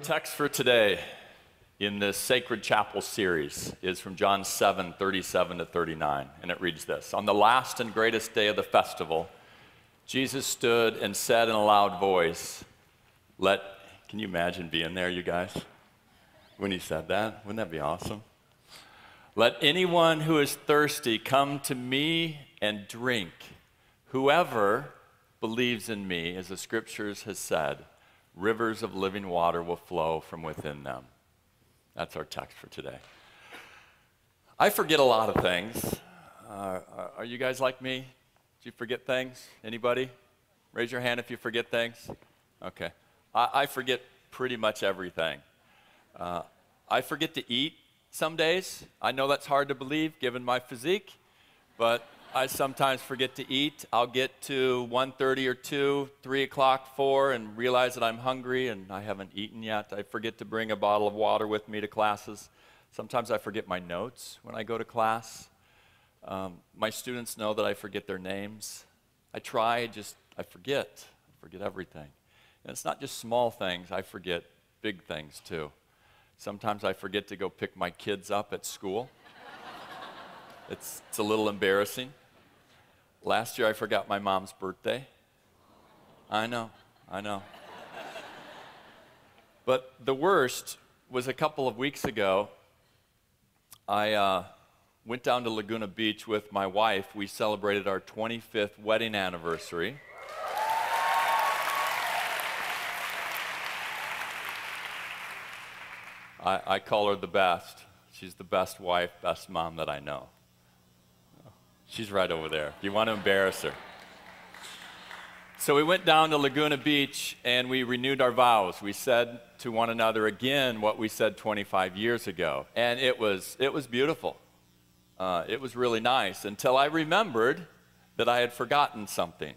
text for today in this Sacred Chapel series is from John 7:37 to 39, and it reads this. On the last and greatest day of the festival, Jesus stood and said in a loud voice, can you imagine being there, you guys, when he said that? Wouldn't that be awesome? Let anyone who is thirsty come to me and drink. Whoever believes in me, as the scriptures has said, rivers of living water will flow from within them. That's our text for today. I forget a lot of things. Are you guys like me? Do you forget things? Anybody? Raise your hand if you forget things. Okay. I forget pretty much everything. I forget to eat some days. I know that's hard to believe given my physique, but I sometimes forget to eat. I'll get to 1:30 or 2, 3 o'clock, 4, and realize that I'm hungry and I haven't eaten yet. I forget to bring a bottle of water with me to classes. Sometimes I forget my notes when I go to class. My students know that I forget their names. I forget. I forget everything. And it's not just small things. I forget big things too. Sometimes I forget to go pick my kids up at school. It's a little embarrassing. Last year I forgot my mom's birthday. I know. But the worst was a couple of weeks ago. I went down to Laguna Beach with my wife. We celebrated our 25th wedding anniversary. I call her the best. She's the best wife, best mom that I know. She's right over there. You want to embarrass her. So we went down to Laguna Beach and we renewed our vows. We said to one another again what we said 25 years ago. And it was beautiful. It was really nice until I remembered that I had forgotten something.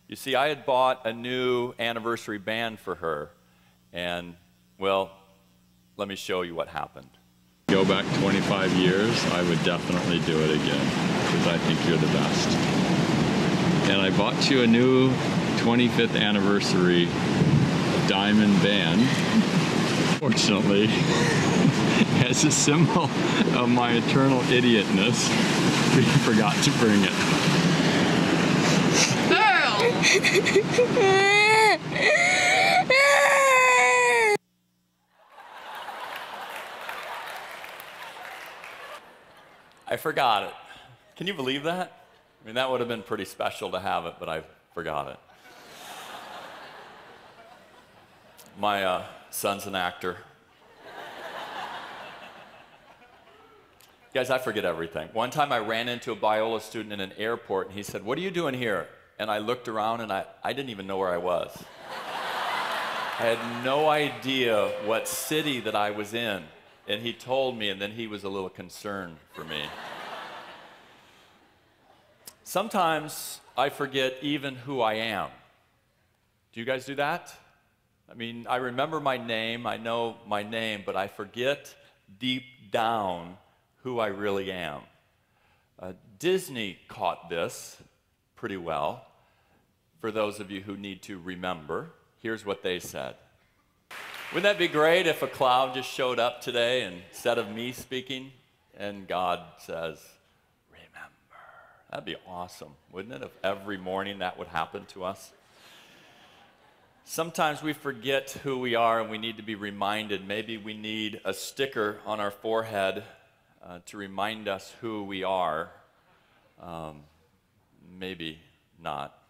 You see, I had bought a new anniversary band for her. And, well, let me show you what happened. Go back 25 years, I would definitely do it again, because I think you're the best. And I bought you a new 25th anniversary diamond band. Fortunately, as a symbol of my eternal idiotness, we forgot to bring it. I forgot it. Can you believe that? I mean, that would have been pretty special to have it, but I forgot it. My son's an actor. Guys, I forget everything. One time I ran into a Biola student in an airport, and he said, "What are you doing here?" And I looked around, and I didn't even know where I was. I had no idea what city that I was in. And he told me, and then he was a little concerned for me. Sometimes I forget even who I am. Do you guys do that? I mean, I remember my name, I know my name, but I forget deep down who I really am. Disney caught this pretty well. For those of you who need to remember, here's what they said. Wouldn't that be great if a cloud just showed up today and instead of me speaking, and God says, remember? That'd be awesome, wouldn't it, if every morning that would happen to us? Sometimes we forget who we are and we need to be reminded. Maybe we need a sticker on our forehead to remind us who we are. Maybe not.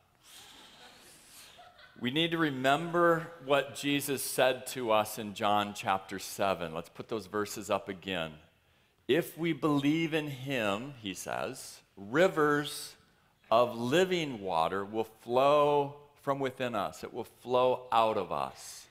We need to remember what Jesus said to us in John chapter 7. Let's put those verses up again. If we believe in him, he says, rivers of living water will flow from within us. It will flow out of us.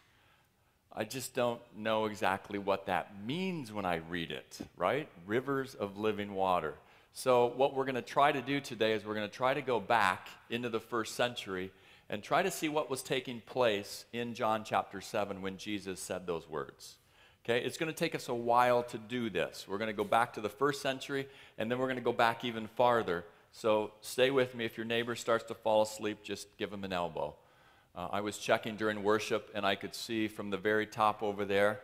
I just don't know exactly what that means when I read it, right? Rivers of living water. So what we're going to try to do today is we're going to try to go back into the first century and try to see what was taking place in John chapter 7 when Jesus said those words. Okay, it's going to take us a while to do this. We're going to go back to the first century, and then we're going to go back even farther. So stay with me. If your neighbor starts to fall asleep, just give him an elbow. I was checking during worship, and I could see from the very top over there,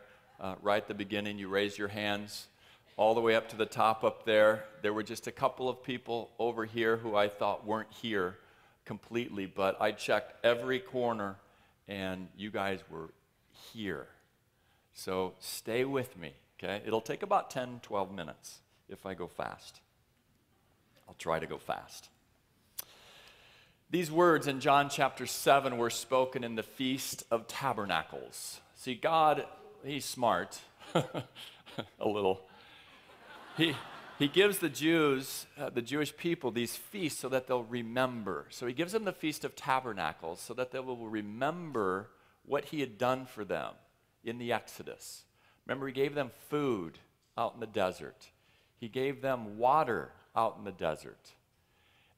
right at the beginning, you raised your hands, all the way up to the top up there. There were just a couple of people over here who I thought weren't here completely, but I checked every corner, and you guys were here. So stay with me, okay? It'll take about 10, 12 minutes if I go fast. I'll try to go fast. These words in John chapter 7 were spoken in the Feast of Tabernacles. See, God, he's smart, a little. He gives the Jews, the Jewish people, these feasts so that they'll remember. So he gives them the Feast of Tabernacles so that they will remember what he had done for them in the Exodus. Remember, he gave them food out in the desert. He gave them water out in the desert.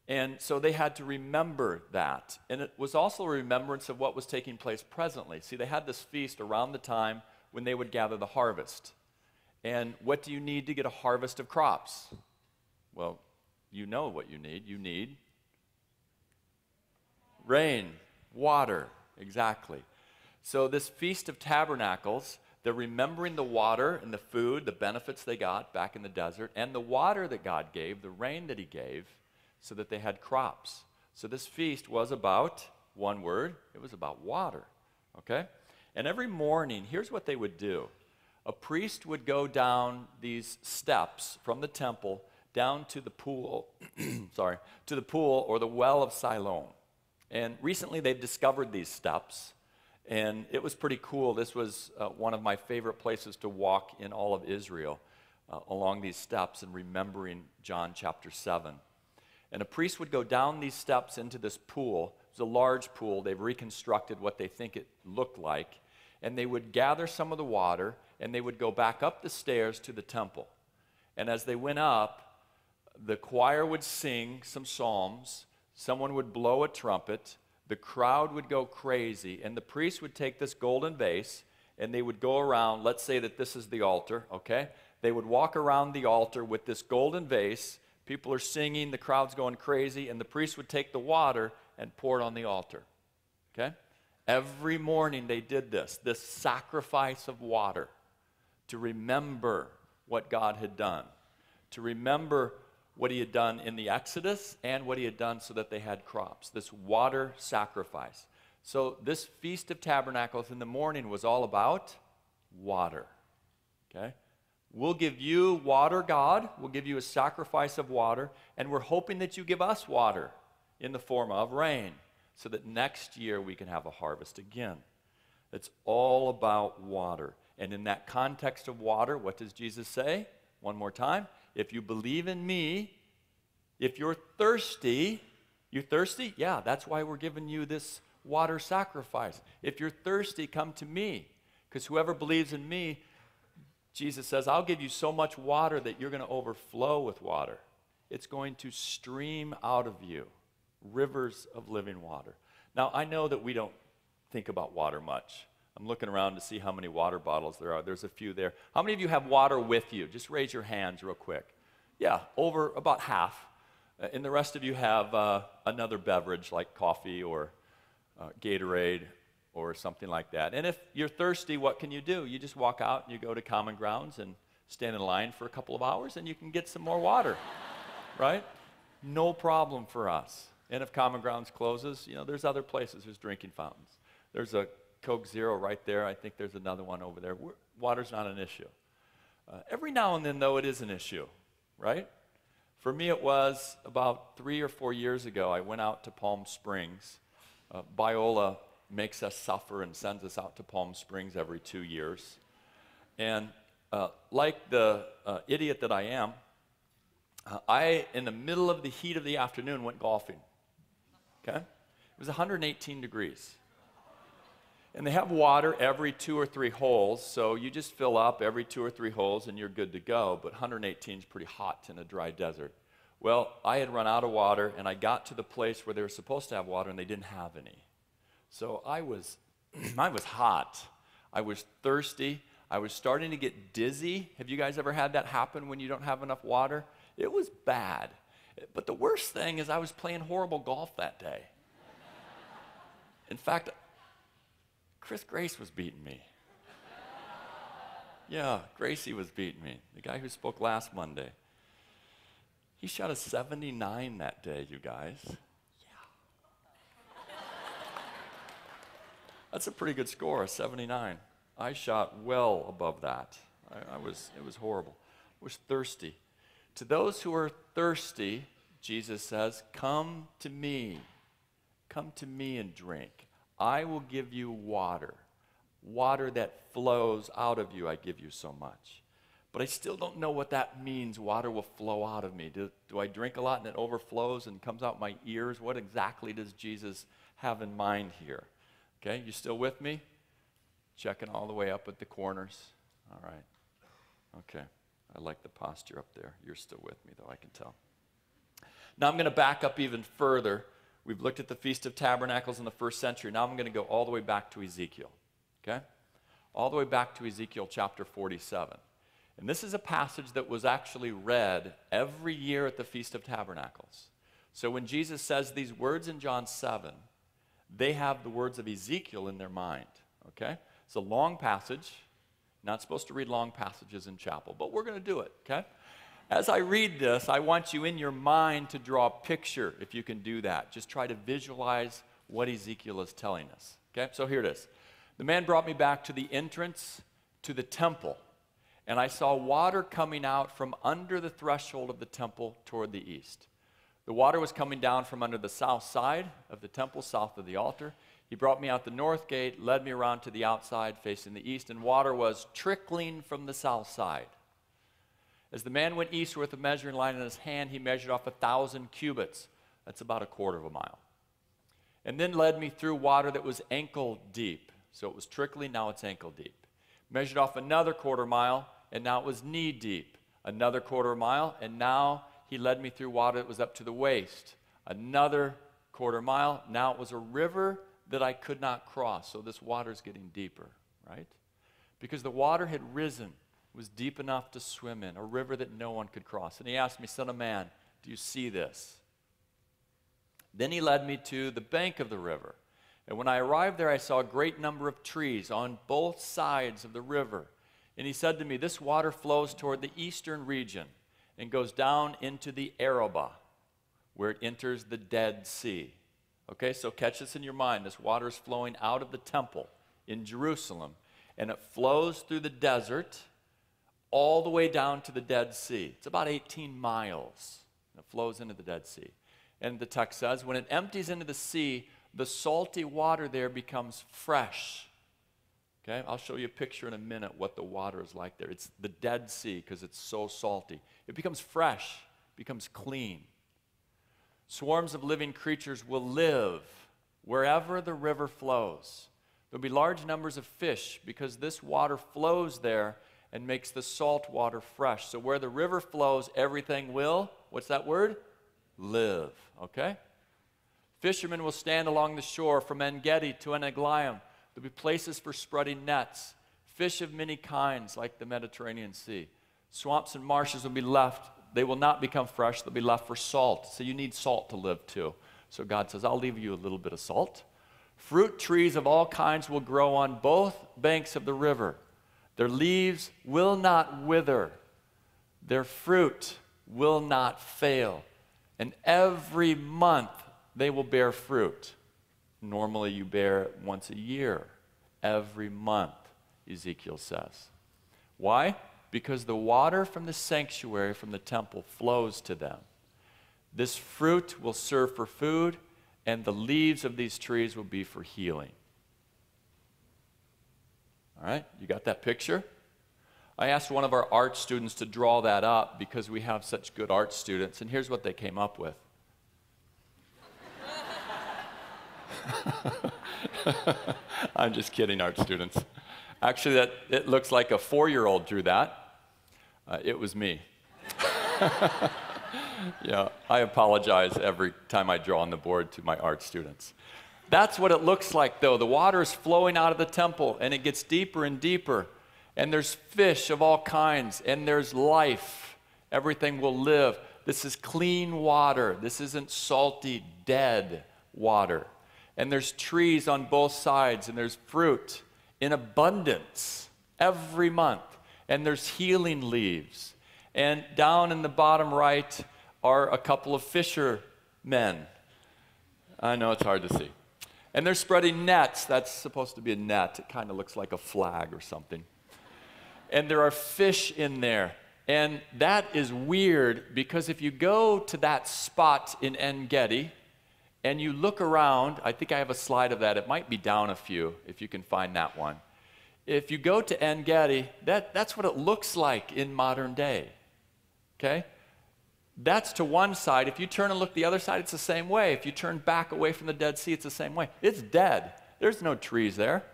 And so they had to remember that. And it was also a remembrance of what was taking place presently. See, they had this feast around the time when they would gather the harvest. And what do you need to get a harvest of crops? Well, you know what you need. You need rain, water, exactly. So this Feast of Tabernacles, they're remembering the water and the food, the benefits they got back in the desert, and the water that God gave, the rain that he gave, so that they had crops. So this feast was about, one word, it was about water, okay? And every morning, here's what they would do. A priest would go down these steps from the temple down to the pool, to the pool or the well of Siloam. And recently they've discovered these steps, and it was pretty cool. This was one of my favorite places to walk in all of Israel, along these steps and remembering John chapter 7. And a priest would go down these steps into this pool. It was a large pool. They've reconstructed what they think it looked like. And they would gather some of the water, and they would go back up the stairs to the temple. And as they went up, the choir would sing some psalms. Someone would blow a trumpet. The crowd would go crazy. And the priest would take this golden vase, and they would go around. Let's say that this is the altar, okay? They would walk around the altar with this golden vase. People are singing, the crowd's going crazy, and the priest would take the water and pour it on the altar, okay? Every morning they did this sacrifice of water to remember what God had done, to remember what he had done in the Exodus and what he had done so that they had crops, this water sacrifice. So this Feast of Tabernacles in the morning was all about water, okay? We'll give you water, God. We'll give you a sacrifice of water, and we're hoping that you give us water in the form of rain so that next year we can have a harvest again. It's all about water. And in that context of water, what does Jesus say? One more time. If you believe in me, if you're thirsty, you thirsty? Yeah, that's why we're giving you this water sacrifice. If you're thirsty, come to me, because whoever believes in me, Jesus says, I'll give you so much water that you're going to overflow with water. It's going to stream out of you, rivers of living water. Now, I know that we don't think about water much. I'm looking around to see how many water bottles there are. There's a few there. How many of you have water with you? Just raise your hands real quick. Yeah, over about half. And the rest of you have another beverage like coffee or Gatorade or something like that. And if you're thirsty, what can you do? You just walk out and you go to Common Grounds and stand in line for a couple of hours and you can get some more water, right? No problem for us. And if Common Grounds closes, you know, there's other places. There's drinking fountains. There's a Coke Zero right there. I think there's another one over there. Water's not an issue. Every now and then, though, it is an issue, right? For me, it was about 3 or 4 years ago. I went out to Palm Springs. Biola makes us suffer and sends us out to Palm Springs every 2 years. And like the idiot that I am, I, in the middle of the heat of the afternoon, went golfing. Okay? It was 118 degrees. And they have water every 2 or 3 holes, so you just fill up every 2 or 3 holes and you're good to go, but 118 is pretty hot in a dry desert. Well, I had run out of water, and I got to the place where they were supposed to have water, and they didn't have any. So I was hot. I was thirsty. I was starting to get dizzy. Have you guys ever had that happen when you don't have enough water? It was bad. But the worst thing is I was playing horrible golf that day. In fact, Chris Grace was beating me. Yeah, Gracie was beating me, the guy who spoke last Monday. He shot a 79 that day, you guys. Yeah. That's a pretty good score, a 79. I shot well above that. It was horrible. I was thirsty. To those who are thirsty, Jesus says, come to me. Come to me and drink. I will give you water. Water that flows out of you, I give you so much. But I still don't know what that means, water will flow out of me. Do I drink a lot and it overflows and comes out my ears? What exactly does Jesus have in mind here? Okay, you still with me? Checking all the way up at the corners. All right. Okay, I like the posture up there. You're still with me, though, I can tell. Now I'm going to back up even further. We've looked at the Feast of Tabernacles in the first century. Now I'm going to go all the way back to Ezekiel. Okay? All the way back to Ezekiel chapter 47. And this is a passage that was actually read every year at the Feast of Tabernacles. So when Jesus says these words in John 7, they have the words of Ezekiel in their mind. Okay? It's a long passage. Not supposed to read long passages in chapel, but we're going to do it. Okay? As I read this, I want you in your mind to draw a picture, if you can do that. Just try to visualize what Ezekiel is telling us. Okay? So here it is. The man brought me back to the entrance to the temple, and I saw water coming out from under the threshold of the temple toward the east. The water was coming down from under the south side of the temple, south of the altar. He brought me out the north gate, led me around to the outside facing the east, and water was trickling from the south side. As the man went eastward with a measuring line in his hand, he measured off 1,000 cubits. That's about a quarter of a mile. And then led me through water that was ankle deep. So it was trickling, now it's ankle deep. Measured off another quarter mile, and now it was knee deep. Another quarter mile, and now he led me through water that was up to the waist. Another quarter mile, now it was a river that I could not cross. So this water's getting deeper, right? Because the water had risen, was deep enough to swim in, a river that no one could cross. And he asked me, son of man, do you see this? Then he led me to the bank of the river. And when I arrived there, I saw a great number of trees on both sides of the river. And he said to me, this water flows toward the eastern region and goes down into the Arabah, where it enters the Dead Sea. Okay, so catch this in your mind. This water is flowing out of the temple in Jerusalem, and it flows through the desert all the way down to the Dead Sea. It's about 18 miles. And it flows into the Dead Sea. And the text says, when it empties into the sea, the salty water there becomes fresh. Okay, I'll show you a picture in a minute what the water is like there. It's the Dead Sea because it's so salty. It becomes fresh, becomes clean. Swarms of living creatures will live wherever the river flows. There'll be large numbers of fish because this water flows there and makes the salt water fresh. So where the river flows, everything will, what's that word? Live, okay? Fishermen will stand along the shore from En-Gedi to En-Eglaim. There'll be places for spreading nets. Fish of many kinds like the Mediterranean Sea. Swamps and marshes will be left. They will not become fresh. They'll be left for salt. So you need salt to live too. So God says, I'll leave you a little bit of salt. Fruit trees of all kinds will grow on both banks of the river. Their leaves will not wither. Their fruit will not fail. And every month they will bear fruit. Normally you bear it once a year. Every month, Ezekiel says. Why? Because the water from the sanctuary, from the temple, flows to them. This fruit will serve for food, and the leaves of these trees will be for healing. All right, you got that picture? I asked one of our art students to draw that up because we have such good art students, and here's what they came up with. I'm just kidding, art students. Actually, it looks like a 4-year-old drew that. It was me. Yeah, I apologize every time I draw on the board to my art students. That's what it looks like, though. The water is flowing out of the temple, and it gets deeper and deeper. And there's fish of all kinds, and there's life. Everything will live. This is clean water. This isn't salty, dead water. And there's trees on both sides, and there's fruit in abundance every month. And there's healing leaves. And down in the bottom right are a couple of fishermen. I know it's hard to see. And they're spreading nets. That's supposed to be a net. It kind of looks like a flag or something. And there are fish in there. And that is weird because if you go to that spot in En Gedi and you look around, I think I have a slide of that. It might be down a few if you can find that one. If you go to En Gedi, that's what it looks like in modern day. Okay? That's to one side. If you turn and look the other side, it's the same way. If you turn back away from the Dead Sea, it's the same way. It's dead. There's no trees there.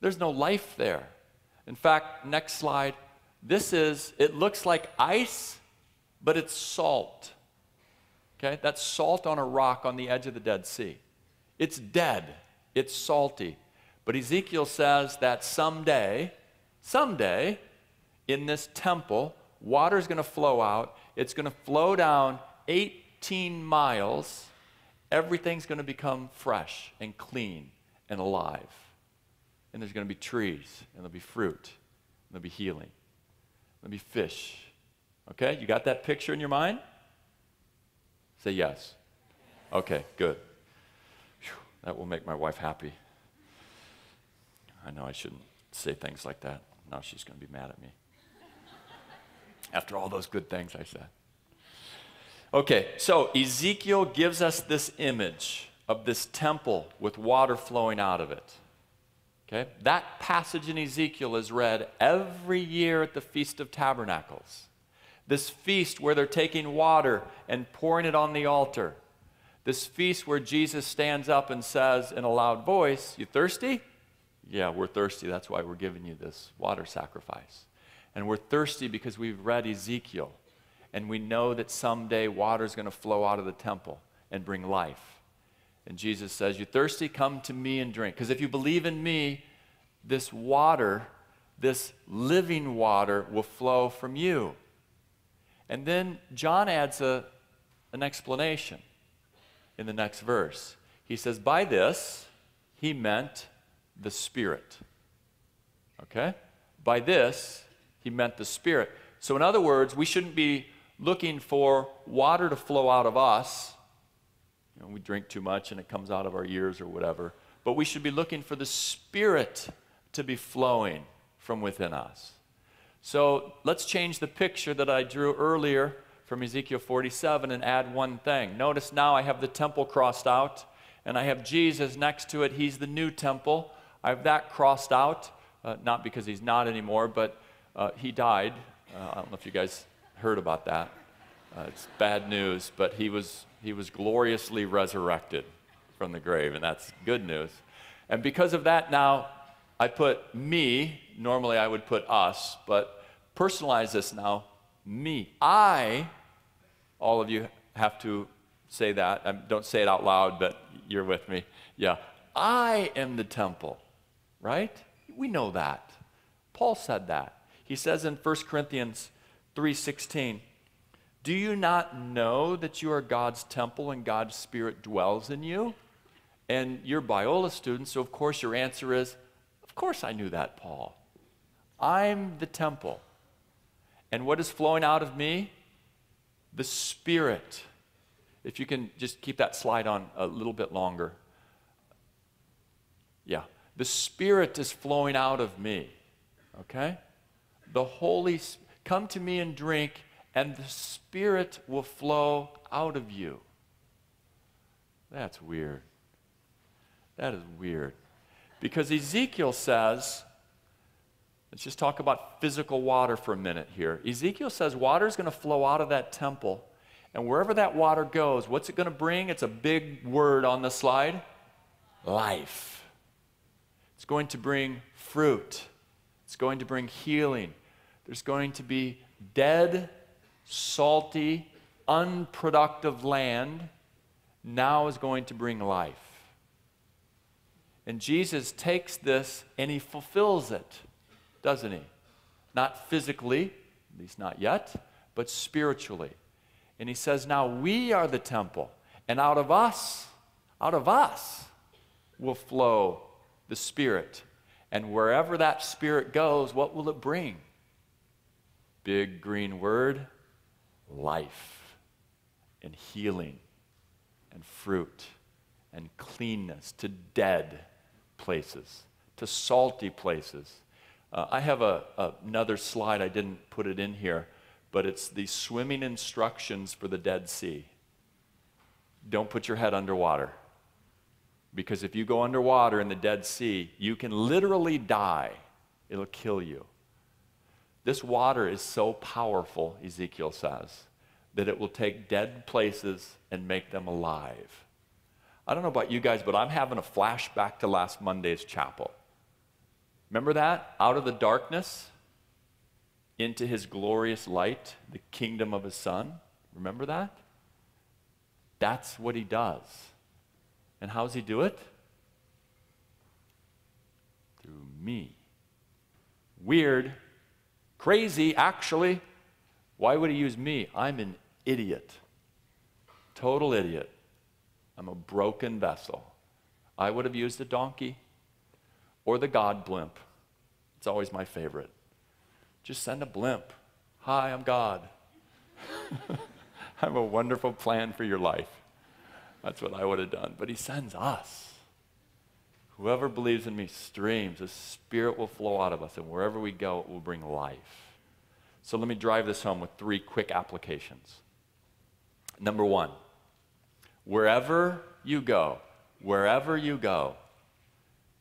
There's no life there. In fact, next slide. It looks like ice, but it's salt. Okay? That's salt on a rock on the edge of the Dead Sea. It's dead. It's salty. But Ezekiel says that someday, in this temple, water's going to flow out. It's going to flow down 18 miles. Everything's going to become fresh and clean and alive. And there's going to be trees, and there'll be fruit, and there'll be healing, there'll be fish. Okay, you got that picture in your mind? Say yes. Okay, good. Whew, that will make my wife happy. I know I shouldn't say things like that. Now she's going to be mad at me. After all those good things I said. Okay, so Ezekiel gives us this image of this temple with water flowing out of it. Okay, that passage in Ezekiel is read every year at the Feast of Tabernacles. This feast where they're taking water and pouring it on the altar. This feast where Jesus stands up and says in a loud voice, "You thirsty?" Yeah, we're thirsty. That's why we're giving you this water sacrifice. And we're thirsty because we've read Ezekiel. And we know that someday water is going to flow out of the temple and bring life. And Jesus says, "You thirsty? Come to me and drink." Because if you believe in me, this water, this living water, will flow from you. And then John adds an explanation in the next verse. He says, by this, he meant the Spirit. Okay? By this, he meant the Spirit. So in other words, we shouldn't be looking for water to flow out of us. You know, we drink too much and it comes out of our ears or whatever. But we should be looking for the Spirit to be flowing from within us. So let's change the picture that I drew earlier from Ezekiel 47 and add one thing. Notice now I have the temple crossed out and I have Jesus next to it. He's the new temple. I have that crossed out, not because he's not anymore, but he died. I don't know if you guys heard about that. It's bad news, but he was gloriously resurrected from the grave, and that's good news. And because of that now, I put me. Normally I would put us, but personalize this now. Me. All of you have to say that. Don't say it out loud, but you're with me. Yeah. I am the temple, right? We know that. Paul said that. He says in 1 Corinthians 3:16, "Do you not know that you are God's temple and God's Spirit dwells in you?" And you're Biola students, so of course your answer is, of course I knew that, Paul. I'm the temple. And what is flowing out of me? The Spirit. If you can just keep that slide on a little bit longer. Yeah. The Spirit is flowing out of me. Okay? The Holy Spirit. Come to me and drink, and the Spirit will flow out of you. That's weird. That is weird. Because Ezekiel says, let's just talk about physical water for a minute here. Ezekiel says water is going to flow out of that temple, and wherever that water goes, what's it going to bring? It's a big word on the slide. Life. It's going to bring fruit. It's going to bring healing. There's going to be dead, salty, unproductive land now is going to bring life. And Jesus takes this and he fulfills it, doesn't he? Not physically, at least not yet, but spiritually. And he says, now we are the temple. And out of us, Out of us will flow the Spirit. And wherever that Spirit goes, what will it bring? Big green word, life and healing and fruit and cleanness to dead places, to salty places. I have another slide. I didn't put it in here, but it's the swimming instructions for the Dead Sea. Don't put your head underwater, because if you go underwater in the Dead Sea, you can literally die. It'll kill you. This water is so powerful, Ezekiel says, that it will take dead places and make them alive. I don't know about you guys, but I'm having a flashback to last Monday's chapel. Remember that? Out of the darkness into his glorious light, the kingdom of his Son. Remember that? That's what he does. And how does he do it? Through me. Weird. Crazy, actually. Why would he use me? I'm an idiot. Total idiot. I'm a broken vessel. I would have used a donkey or the God blimp. It's always my favorite. Just send a blimp. Hi, I'm God. I have a wonderful plan for your life. That's what I would have done. But he sends us. Whoever believes in me, streams, the Spirit will flow out of us, and wherever we go, it will bring life. So let me drive this home with 3 quick applications. Number 1, wherever you go,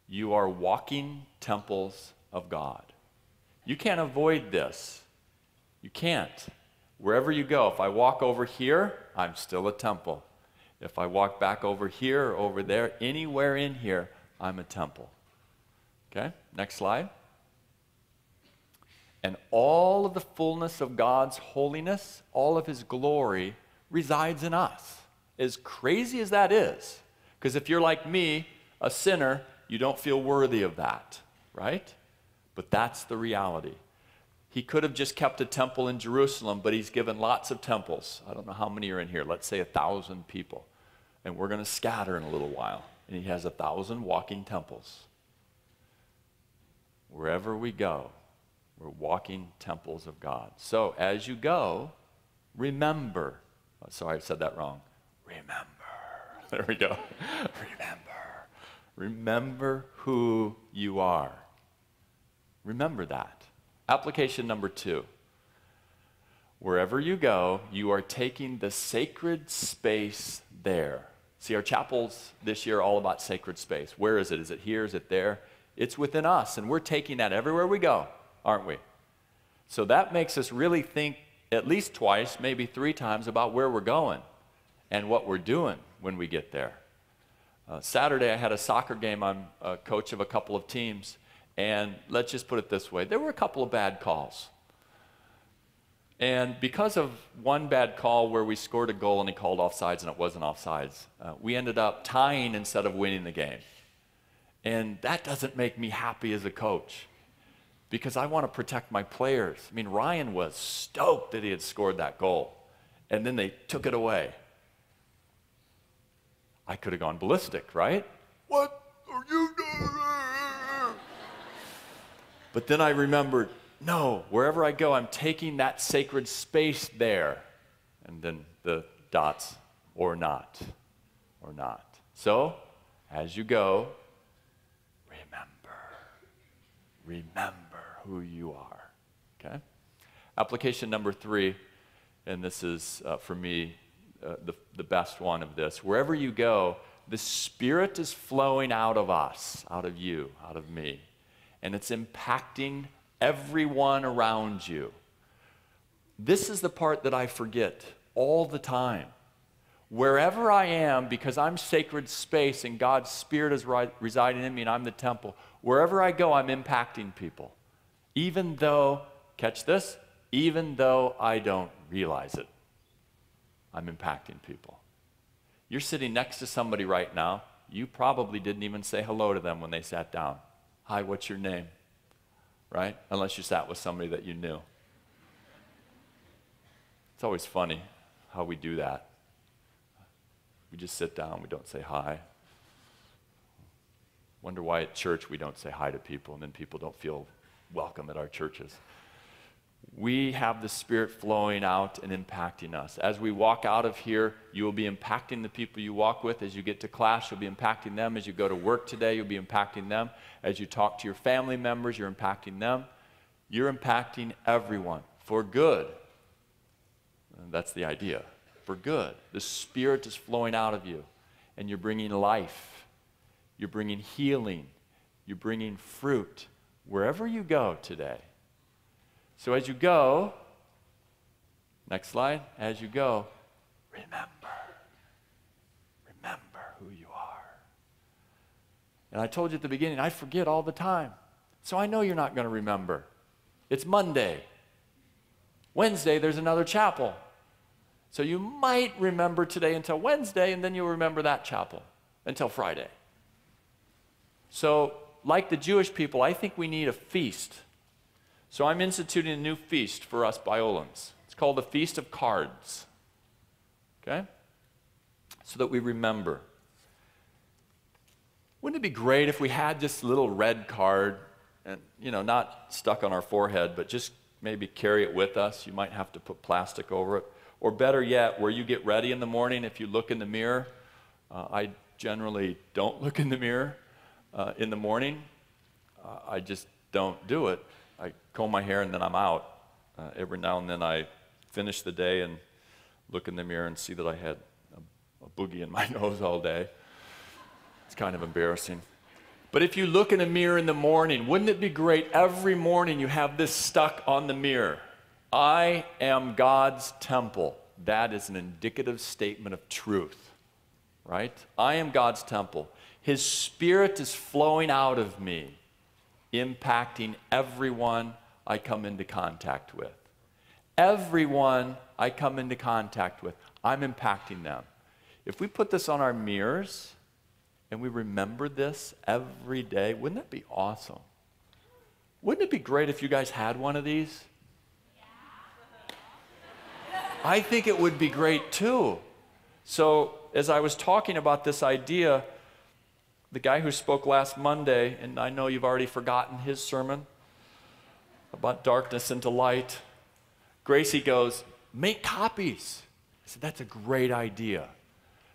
you are walking temples of God. You can't avoid this. You can't. Wherever you go, if I walk over here, I'm still a temple. If I walk back over here or over there, anywhere in here, I'm a temple. Okay, next slide. And all of the fullness of God's holiness, all of his glory resides in us. As crazy as that is, because if you're like me, a sinner, you don't feel worthy of that, right? But that's the reality. He could have just kept a temple in Jerusalem, but he's given lots of temples. I don't know how many are in here. Let's say 1,000 people. And we're going to scatter in a little while. And he has 1,000 walking temples. Wherever we go, we're walking temples of God. So as you go, remember. Oh, sorry, I said that wrong. Remember. There we go. Remember. Remember who you are. Remember that. Application number 2. Wherever you go, you are taking the sacred space there. See, our chapels this year are all about sacred space. Where is it? Is it here? Is it there? It's within us, and we're taking that everywhere we go, aren't we? So that makes us really think at least twice, maybe 3 times about where we're going and what we're doing when we get there. Saturday, I had a soccer game. I'm a coach of a couple of teams, and let's just put it this way. There were a couple of bad calls. And because of one bad call where we scored a goal and he called offsides and it wasn't offsides, we ended up tying instead of winning the game. And that doesn't make me happy as a coach because I want to protect my players. I mean, Ryan was stoked that he had scored that goal, and then they took it away. I could have gone ballistic, right? What are you doing? But then I remembered, no, wherever I go, I'm taking that sacred space there. And then the dots, or not, or not. So, as you go, remember who you are, okay? Application number 3, and this is, for me, the best one of this. Wherever you go, the Spirit is flowing out of us, out of you, out of me, and it's impacting everyone around you. This is the part that I forget all the time. Wherever I am, because I'm sacred space and God's Spirit is residing in me and I'm the temple, wherever I go, I'm impacting people. Even though, catch this, even though I don't realize it, I'm impacting people. You're sitting next to somebody right now. You probably didn't even say hello to them when they sat down. Hi, what's your name? Right? Unless you sat with somebody that you knew. It's always funny how we do that. We just sit down, we don't say hi. Wonder why at church we don't say hi to people, and then people don't feel welcome at our churches. We have the Spirit flowing out and impacting us. As we walk out of here, you will be impacting the people you walk with. As you get to class, you'll be impacting them. As you go to work today, you'll be impacting them. As you talk to your family members, you're impacting them. You're impacting everyone for good. And that's the idea, for good. The Spirit is flowing out of you, and you're bringing life. You're bringing healing. You're bringing fruit wherever you go today. So as you go, next slide, as you go, remember who you are. And I told you at the beginning, I forget all the time. So I know you're not going to remember. It's Monday. Wednesday, there's another chapel. So you might remember today until Wednesday, and then you'll remember that chapel until Friday. So like the Jewish people, I think we need a feast. So I'm instituting a new feast for us Biolans. It's called the Feast of Cards. Okay? So that we remember. Wouldn't it be great if we had this little red card, and not stuck on our forehead, but just maybe carry it with us? You might have to put plastic over it. Or better yet, where you get ready in the morning, if you look in the mirror, I generally don't look in the mirror in the morning. I just don't do it. I comb my hair and then I'm out. Every now and then I finish the day and look in the mirror and see that I had a boogie in my nose all day. It's kind of embarrassing. But if you look in a mirror in the morning, wouldn't it be great every morning you have this stuck on the mirror? I am God's temple. That is an indicative statement of truth, right? I am God's temple. His Spirit is flowing out of me, impacting everyone I come into contact with. Everyone I come into contact with, I'm impacting them. If we put this on our mirrors and we remember this every day, wouldn't that be awesome? Wouldn't it be great if you guys had one of these? I think it would be great too. So as I was talking about this idea, the guy who spoke last Monday, and I know you've already forgotten his sermon about darkness into light, Gracie goes, make copies. I said, that's a great idea.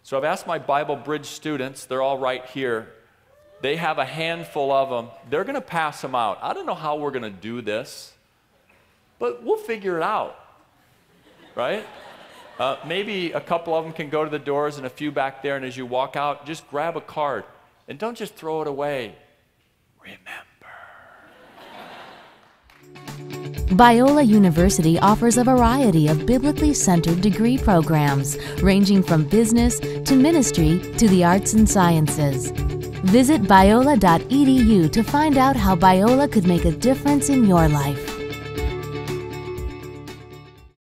So I've asked my Bible Bridge students, they're all right here. They have a handful of them. They're going to pass them out. I don't know how we're going to do this, but we'll figure it out, right? Maybe a couple of them can go to the doors and a few back there, and as you walk out, just grab a card. And don't just throw it away. Remember. Biola University offers a variety of biblically centered degree programs, ranging from business to ministry to the arts and sciences. Visit biola.edu to find out how Biola could make a difference in your life.